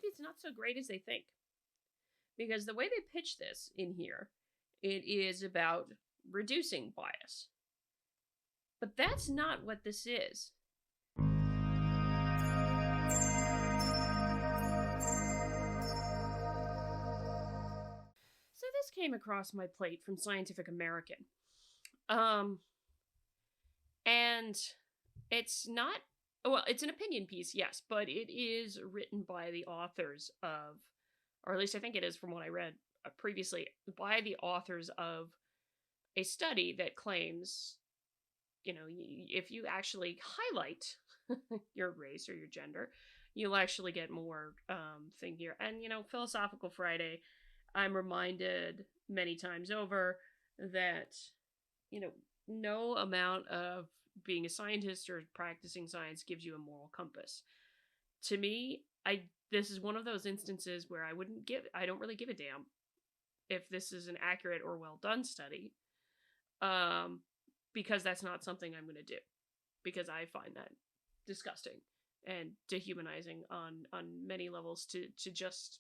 maybe it's not so great as they think. Because the way they pitch this in here, it is about reducing bias. But that's not what this is. So this came across my plate from Scientific American. And it's not, well, it's an opinion piece, yes, but it is written by the authors of, or at least I think it is from what I read previously, by the authors of a study that claims, if you actually highlight your race or your gender, you'll actually get more thing here. And, Philosophical Friday, I'm reminded many times over that, no amount of being a scientist or practicing science gives you a moral compass. To me, this is one of those instances where I don't really give a damn if this is an accurate or well done study, because that's not something I'm going to do, because I find that disgusting and dehumanizing on many levels to just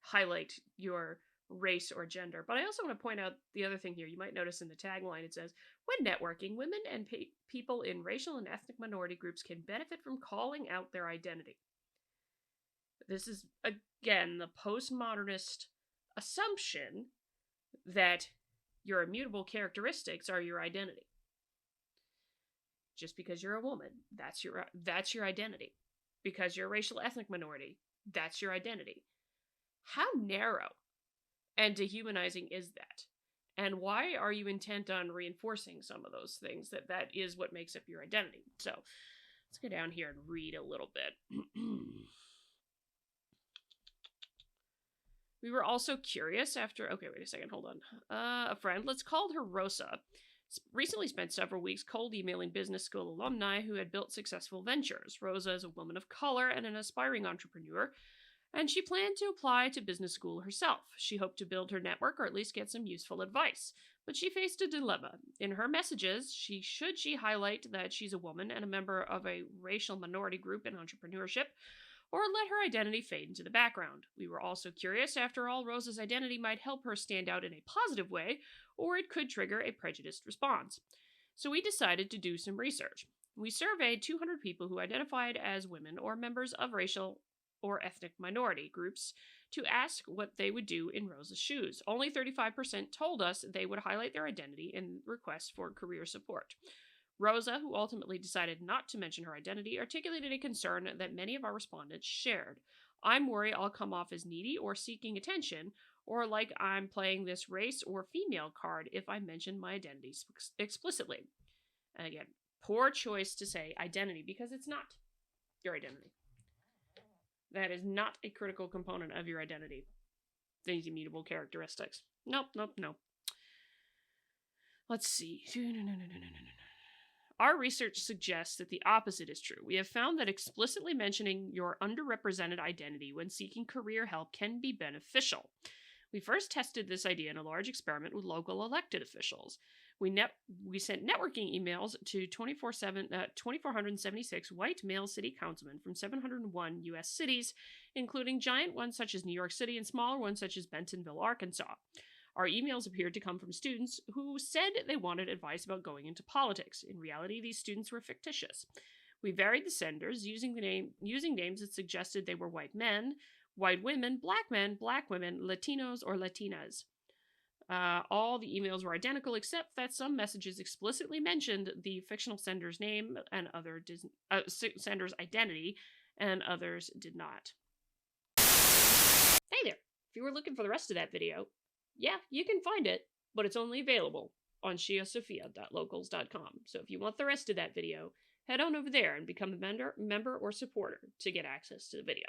highlight your race or gender. But I also want to point out the other thing here. You might notice in the tagline it says, when networking, women and people in racial and ethnic minority groups can benefit from calling out their identity. This is, again, the postmodernist assumption that your immutable characteristics are your identity. Just because you're a woman, that's your identity. Because you're a racial ethnic minority, that's your identity. How narrow and dehumanizing is that? And why are you intent on reinforcing some of those things that is what makes up your identity? So let's go down here and read a little bit. We were also curious after... Okay, wait a second, hold on. A friend, let's call her Rosa, recently spent several weeks cold emailing business school alumni who had built successful ventures. Rosa is a woman of color and an aspiring entrepreneur, and she planned to apply to business school herself. She hoped to build her network or at least get some useful advice. But she faced a dilemma. In her messages, should she highlight that she's a woman and a member of a racial minority group in entrepreneurship, or let her identity fade into the background? We were also curious. After all, Rosa's identity might help her stand out in a positive way, or it could trigger a prejudiced response. So we decided to do some research. We surveyed 200 people who identified as women or members of racial or ethnic minority groups to ask what they would do in Rosa's shoes. Only 35% told us they would highlight their identity in requests for career support. Rosa, who ultimately decided not to mention her identity, articulated a concern that many of our respondents shared. I'm worried I'll come off as needy or seeking attention, or like I'm playing this race or female card if I mention my identity explicitly. And again, poor choice to say identity, because it's not your identity. That is not a critical component of your identity. These immutable characteristics. Nope. Let's see. Our research suggests that the opposite is true. We have found that explicitly mentioning your underrepresented identity when seeking career help can be beneficial. We first tested this idea in a large experiment with local elected officials. We sent networking emails to 2,476 white male city councilmen from 701 U.S. cities, including giant ones such as New York City and smaller ones such as Bentonville, Arkansas. Our emails appeared to come from students who said they wanted advice about going into politics. In reality, these students were fictitious. We varied the senders, using names that suggested they were white men, white women, black women, Latinos, or Latinas. All the emails were identical, except that some messages explicitly mentioned the fictional sender's name and sender's identity, and others did not. Hey there! If you were looking for the rest of that video, yeah, you can find it, but it's only available on shiasophia.locals.com. So if you want the rest of that video, head on over there and become a member or supporter to get access to the video.